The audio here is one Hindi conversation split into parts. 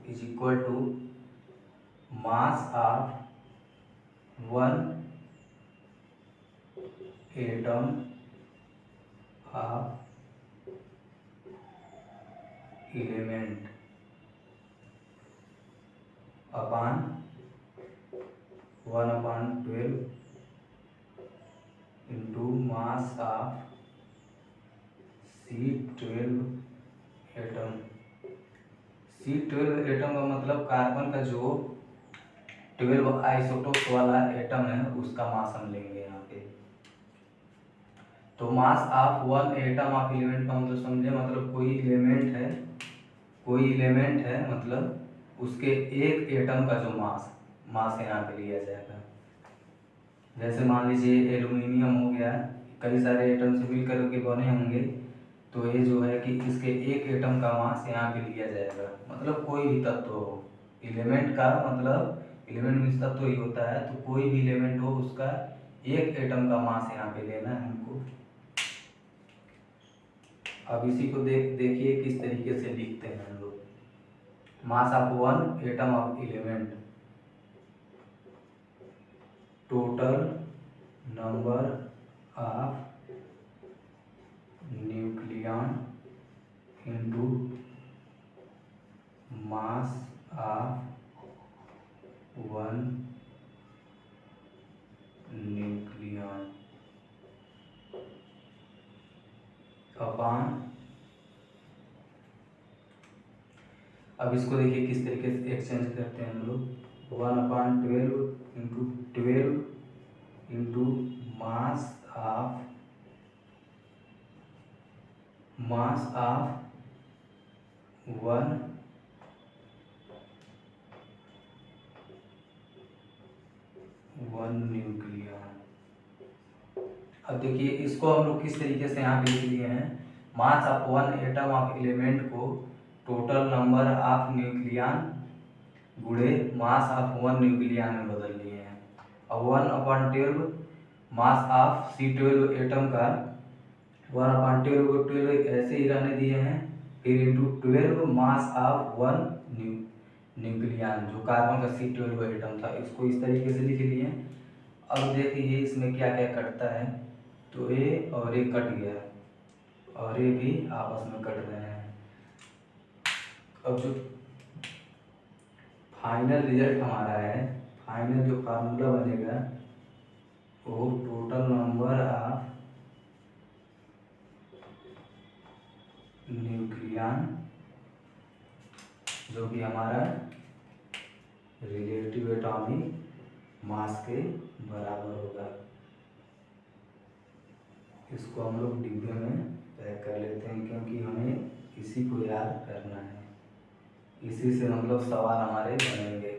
Is equal to mass of one atom of element upon 1/12 into mass of C12 atom. C12 atom का मतलब कार्बन का जो 12 आइसोटोप्स वाला एटम है उसका मास हम लेंगे यहाँ पे। तो मास of one atom of element का मतलब समझे, मतलब कोई एलिमेंट है मतलब उसके एक एटम का जो मास यहाँ पे लिया जाएगा। जैसे मान लीजिए एल्यूमिनियम हो गया, कई सारे एटम से मिलकर के बने होंगे, तो ये जो है कि इसके एक एटम का मास यहाँ पे लिया जाएगा। मतलब कोई भी तत्व हो, एलिमेंट का मतलब एलिमेंट में तत्व ही होता है, तो कोई भी एलिमेंट हो उसका एक एटम का मास यहाँ पे लेना है हमको। अब इसी को देखिए किस तरीके से लिखते हैं हम लोग। मास of one atom of element, total number of nucleon into mass of one nucleon upon, अब इसको देखिए किस तरीके से एक्सचेंज करते हैं हम लोग। 1/12 into 12 into mass of one nucleon. अब देखिए इसको हम लोग किस तरीके से यहाँ पे लिख लिए हैं, मास of one atom of element को टोटल नंबर ऑफ न्यूक्लियन गुणे मास ऑफ वन न्यूक्लियन में बदल लिए हैं। अब 1/12 मास ऑफ C12 एटम का 1/12 को 12 ऐसे ही रहने दिए हैं, फिर into 12 mass of one nucleon जो कार्बन का C12 एटम था, इसको इस तरीके से लिख लिए। अब देखिए इसमें क्या क्या कटता है, तो ये और ये कट गया और ये भी आपस में कट रहे हैं। अब जो फाइनल रिजल्ट हमारा है, फाइनल जो फार्मूला बनेगा वो टोटल नंबर ऑफ न्यूक्लियन जो कि हमारा रिलेटिव एटॉमिक मास के बराबर होगा। इसको हम लोग डिब्बे में पैक कर लेते हैं क्योंकि हमें इसी को याद करना है, इसी से मतलब सवाल हमारे बनेंगे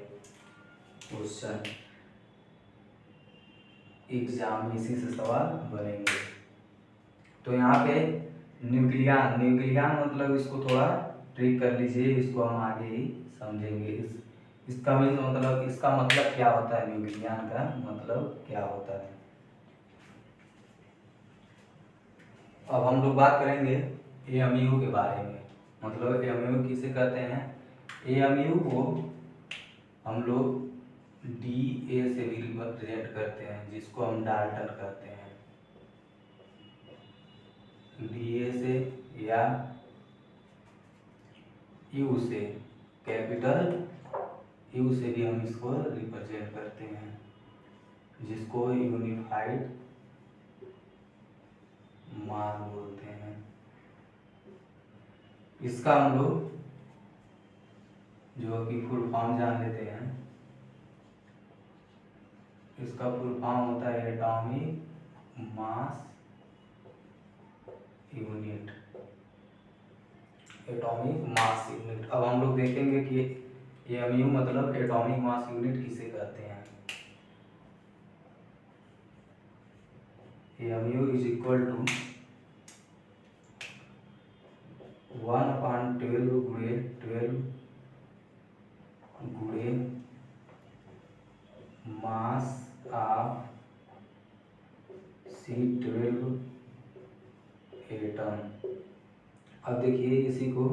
क्वेश्चन एग्जाम में, इसी से सवाल बनेंगे। तो यहाँ पे न्यूक्लियन मतलब इसको थोड़ा ट्रिक कर लीजिए, इसको हम आगे ही समझेंगे। इसका मीन्स मतलब इसका मतलब क्या होता है, न्यूक्लियन का मतलब क्या होता है। अब हम लोग बात करेंगे AMU के बारे में। मतलब AMU किसे कहते हैं, AMU को हम लोग DA से भी रिप्रेजेंट करते हैं, जिसको हम डाल्टन कहते हैं। DA से या U से, कैपिटल U से भी हम इसको रिप्रेजेंट करते हैं, जिसको यूनिफाइड मास बोलते हैं। इसका हम लोग जो कि फुल फॉर्म जान लेते हैं। इसका फुल फॉर्म होता है atomic mass unit, atomic mass unit. अब हम लोग देखेंगे कि AMU मतलब एटॉमिक मास यूनिट किसे कहते हैं। AMU इज इक्वल टू 1/12 गुणे 12 गुणे मास ऑफ C12 एटम। अब देखिए इसी को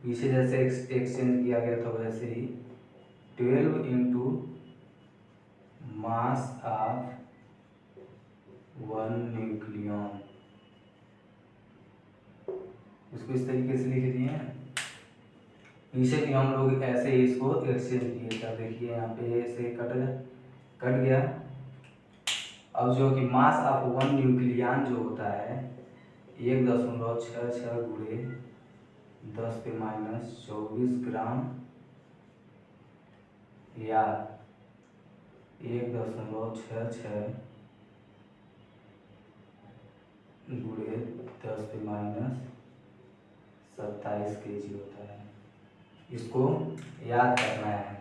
पीछे जैसे एक्सचेंज किया गया था वैसे ही 12 इंटू मास ऑफ 1 न्यूक्लियन, इसको इस तरीके से लिख दिए हैं। पीछे भी हम लोग ऐसे ही इसको एक्सचेंज किए थे। देखिए यहाँ पे ऐसे कट गया। अब जो कि मास ऑफ 1 न्यूक्लियन जो होता है 1.66 गुणे 10⁻24 ग्राम या 1.66 गुणे 10⁻27 kg होता है। इसको याद करना है,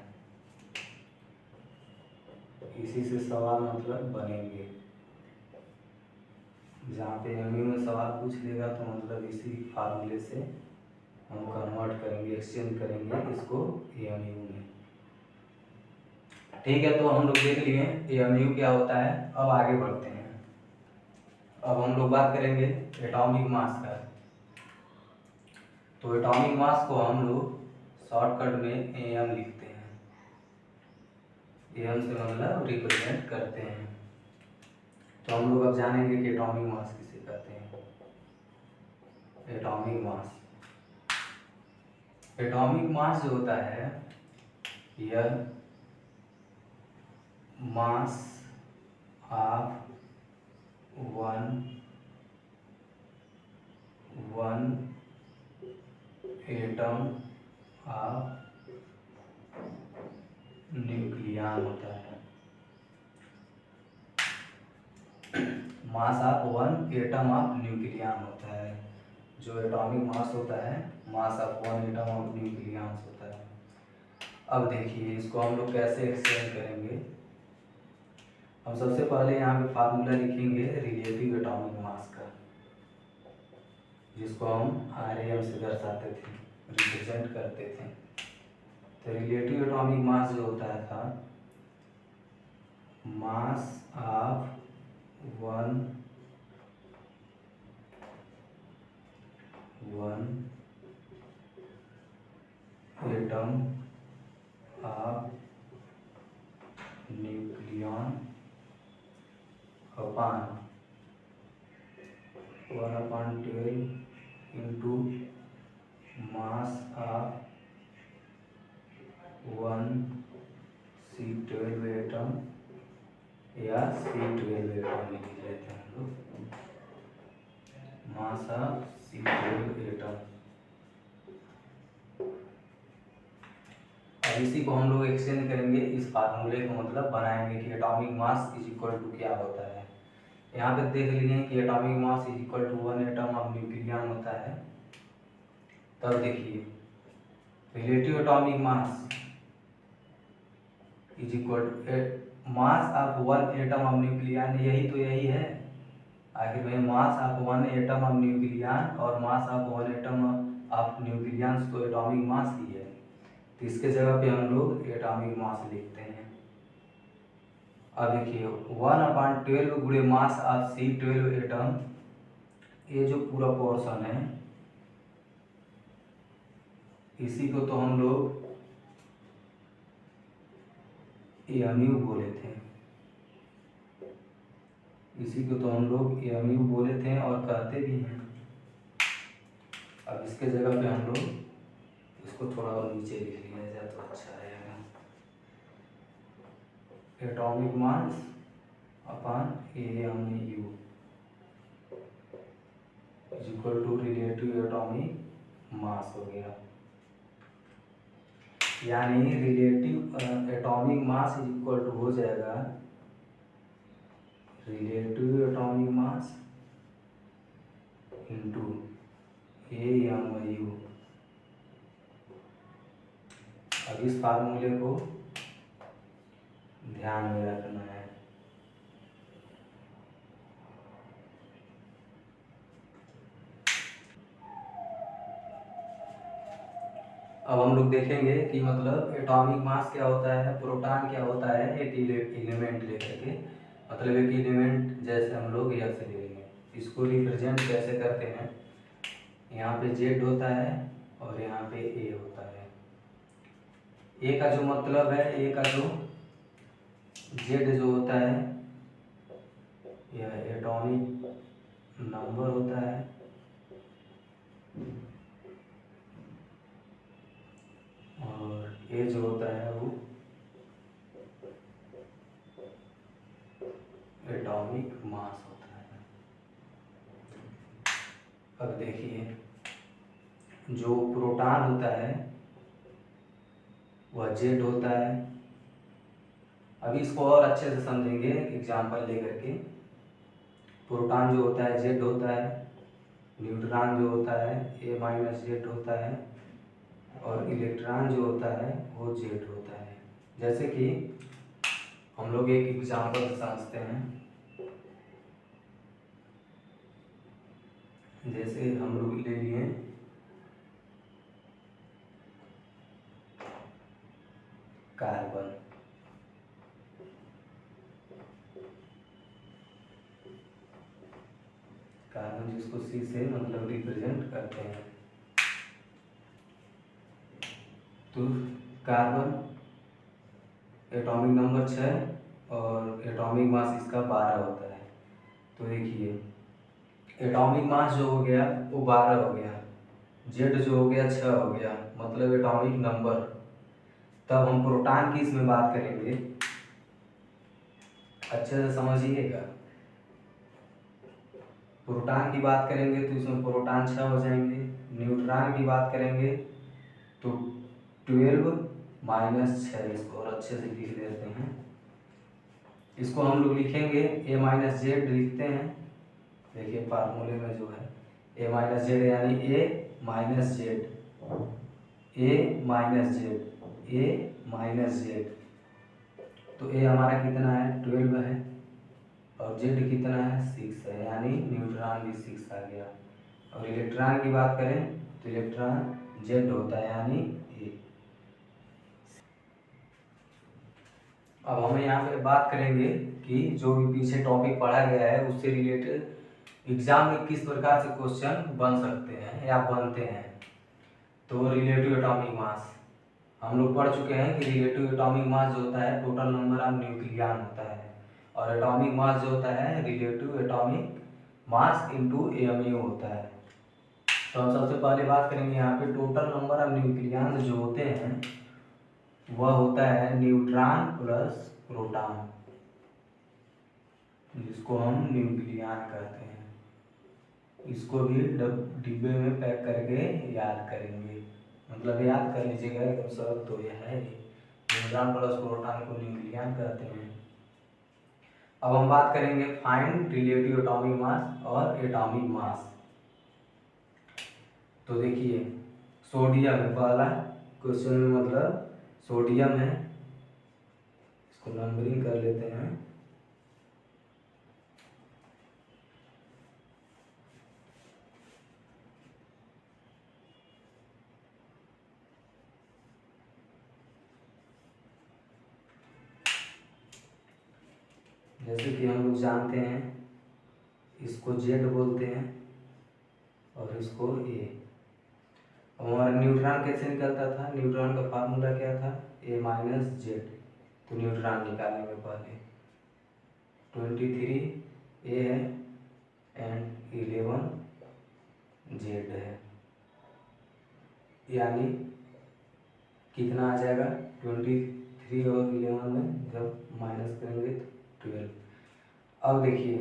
इसी से सवाल मतलब बनेंगे। जहाँ पे एमयू में सवाल पूछ लेगा तो मतलब इसी फार्मूले से हम कन्वर्ट करेंगे, एक्सचेंज करेंगे इसको एमयू में। ठीक है, तो हम लोग देख लिए एमयू क्या होता है। अब आगे बढ़ते हैं। अब हम लोग बात करेंगे एटॉमिक मास का। तो एटॉमिक मास को हम लोग शॉर्टकट में एम लिखते हैं। एम से मतलब रिप्रेजेंट करते हैं। तो हम लोग अब जानेंगे कि एटॉमिक मास किसे कहते हैं। एटॉमिक मास जो होता है यह मास of one atom of nucleon होता है। मास ऑफ 1 एटम ऑफ न्यूक्लियन होता है। जो एटॉमिक मास होता है मास ऑफ 1 एटम ऑफ न्यूक्लियन होता है। अब देखिए इसको हम लोग कैसे एक्सचेंज करेंगे। हम सबसे पहले यहाँ पे फार्मूला लिखेंगे रिलेटिव एटॉमिक मास का, जिसको हम RAM से दर्शाते थे, रिप्रेजेंट करते थे। तो रिलेटिव एटॉमिक मास जो होता है था मास of 1 atom of nucleon upon 1/12 into mass of 1 C12 atom या C12 एटम लिख लेते हैं हम लोग, मास ऑफ C12 एटम। अब इसी को हम लोग एक्सचेंज करेंगे, इस फार्मूले को मतलब बनाएंगे कि atomic mass is equal to क्या होता है। यहाँ पे देख लीजिए कि atomic mass is equal to 1 atom of nucleon होता है। तब देखिए relative atomic mass is equal to mass of 1 atom of nucleon, यही है आखिर में। Mass of 1 atom of nucleon और mass of 1 atom of nucleon तो एटॉमिक मास ही है। तो इसके जगह पे हम लोग एटॉमिक मास लिखते हैं। अब देखिए 1/12 गुणे मास ऑफ C12 एटम, ये जो पूरा पोर्शन है इसी को तो हम लोग एमयू बोले थे, इसी को तो हम लोग एमयू बोले थे और कहते भी हैं। अब इसके जगह पे हम लोग इसको थोड़ा और नीचे लिख लिया जाए तो अच्छा रहेगा। Atomic mass upon MU is equal to relative atomic mass हो गया। यानी relative atomic mass is equal to हो जाएगा relative atomic mass into MU. अब इस फार्मूले को ध्यान में रखना है। अब हम लोग देखेंगे कि मतलब एटॉमिक मास क्या होता है, प्रोटॉन क्या होता है, एक एलिमेंट लेकर के, मतलब एक एलिमेंट जैसे हम लोग यह से ले लेंगे। इसको रिप्रेजेंट कैसे करते हैं, यहाँ पे जेड होता है और यहाँ पे ए होता है। ए का जो मतलब है, ए का जो जेड जो होता है यह एटॉमिक नंबर होता है, और ए जो होता है वो एटॉमिक मास होता है। अब देखिए जो प्रोटॉन होता है वह जेड होता है। अभी इसको और अच्छे से समझेंगे एग्जाम्पल लेकर के। प्रोटॉन जो होता है जेड होता है, न्यूट्रॉन जो होता है ए माइनस जेड होता है, और इलेक्ट्रॉन जो होता है वो जेड होता है। जैसे कि हम लोग एक एग्जाम्पल से समझते हैं। जैसे हम लोग ले लिए कार्बन, कार्बन जिसको सी से मतलब रिप्रेजेंट करते हैं। तो कार्बन एटॉमिक नंबर 6 और एटॉमिक मास इसका 12 होता है। तो देखिए एटॉमिक मास जो हो गया वो 12 हो गया, जेड जो हो गया 6 हो गया, मतलब एटॉमिक नंबर। तब हम प्रोटॉन की इसमें बात करेंगे, अच्छे से समझिएगा। प्रोटॉन की बात करेंगे तो इसमें प्रोटॉन 6 हो जाएंगे। न्यूट्रॉन की बात करेंगे तो 12 माइनस 6, इसको और अच्छे से लिख देते हैं। इसको हम लोग लिखेंगे ए माइनस जेड लिखते हैं। देखिए फार्मूले में जो है ए माइनस जेड यानी ए माइनस जेड, ए माइनस जेड, ए माइनस जेड। तो ए हमारा कितना है 12 है, और जेड कितना है 6 है, यानी न्यूट्रॉन भी 6 आ गया। और इलेक्ट्रॉन की बात करें तो इलेक्ट्रॉन जेड होता है यानी ए। अब हम यहाँ पे बात करेंगे कि जो भी पीछे टॉपिक पढ़ा गया है उससे रिलेटेड एग्जाम में किस प्रकार से क्वेश्चन बन सकते हैं या बनते हैं। तो रिलेटिव एटॉमिक मास हम लोग पढ़ चुके हैं कि रिलेटिव एटॉमिक मास जो होता है टोटल नंबर ऑफ न्यूक्लियन होता है, और एटॉमिक मास जो होता है relative atomic mass into MU होता है। तो हम सबसे पहले बात करेंगे यहाँ पे टोटल नंबर ऑफ न्यूक्लियन जो होते हैं वह होता है न्यूट्रॉन प्लस प्रोटॉन, जिसको हम न्यूक्लियन कहते हैं। इसको भी डिब्बे में पैक करके याद करेंगे, मतलब याद कर लीजिएगा एकदम सब। तो यह है न्यूट्रॉन प्लस प्रोटॉन को न्यूक्लियन कहते हैं। अब हम बात करेंगे फाइंड रिलेटिव एटॉमिक मास और एटॉमिक मास। तो देखिए सोडियम है पहला क्वेश्चन में, मतलब सोडियम है, इसको नंबरिंग कर लेते हैं। जैसे कि हम लोग जानते हैं इसको जेड बोलते हैं और इसको ए। हमारा न्यूट्रॉन कैसे निकलता था, न्यूट्रॉन का फार्मूला क्या था ए माइनस जेड। तो न्यूट्रॉन निकालेंगे पहले, 23 ए है एंड 11 जेड है, यानी कितना आ जाएगा 23 और 11 में जब माइनस करेंगे तो 12। अब देखिए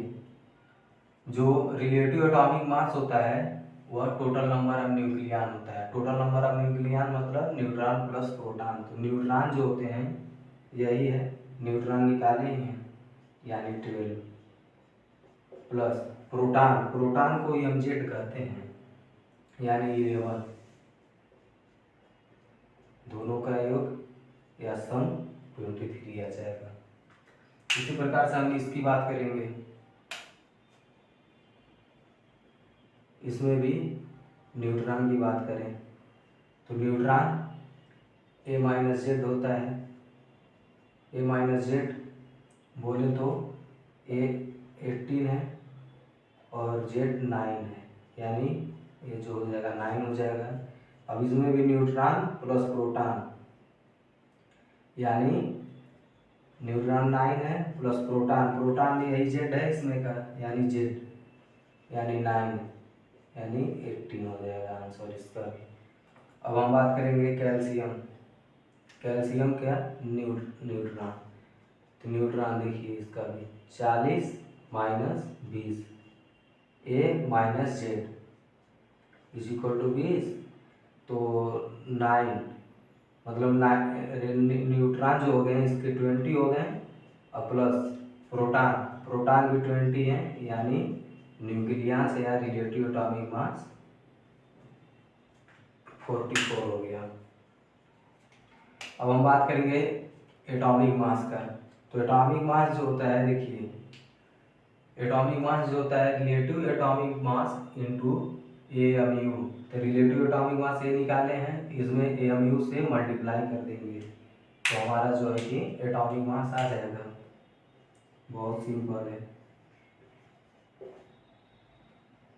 जो रिलेटिव एटॉमिक मास होता है वह टोटल नंबर ऑफ न्यूक्लियन होता है। टोटल नंबर ऑफ न्यूक्लियन मतलब न्यूट्रॉन प्लस प्रोटॉन। तो न्यूट्रॉन जो होते हैं यही है, न्यूट्रॉन निकाले हैं यानी 12 प्लस प्रोटॉन, प्रोटॉन को एमजेड कहते हैं यानी 11। दोनों का योग या सम 23 आ जाएगा। इसी प्रकार से हम इसकी बात करेंगे, इसमें भी न्यूट्रॉन की बात करें तो न्यूट्रॉन ए माइनस जेड होता है। ए माइनस जेड बोले तो ए 18 है और जेड 9 है, यानी ये जो हो जाएगा 9 हो जाएगा। अब इसमें भी न्यूट्रॉन प्लस प्रोटॉन, यानी न्यूट्रॉन 9 है प्लस प्रोटॉन, प्रोटॉन यही जेड है इसमें का, यानी जेड, यानी 9, यानी 18 हो जाएगा आंसर इसका भी। अब हम बात करेंगे कैल्शियम। कैल्शियम क्या, न्यूट्रॉन। तो न्यूट्रॉन देखिए इसका भी 40 minus 20, A minus Z is equal to 20, तो 9, मतलब न्यूट्रॉन जो हो गए इसके 20 हो गए, और प्लस प्रोटॉन, प्रोटॉन भी 20 है, यानी न्यूक्लियस या रिलेटिव एटॉमिक मास 44 हो गया। अब हम बात करेंगे एटॉमिक मास का। तो एटॉमिक मास जो होता है, देखिए एटॉमिक मास जो होता है relative atomic mass into AMU. तो रिलेटिव एटॉमिक मास ये निकाले हैं, इसमें एएमयू से मल्टीप्लाई कर देंगे, तो हमारा जो है कि एटॉमिक मास आ जाएगा। बहुत सिंपल है।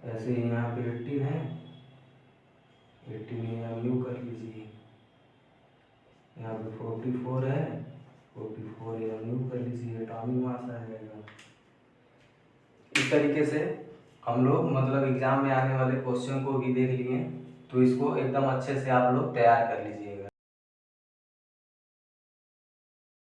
ऐसे ही यहाँ पे 18 है, 18 एएमयू कर लीजिए, यहाँ पे 44 है, 44 एएमयू कर लीजिए, एटॉमिक मास आ जाएगा। इस तरीके से हम लोग मतलब एग्जाम में आने वाले क्वेश्चन को भी देख लिए, तो इसको एकदम अच्छे से आप लोग तैयार कर लीजिएगा।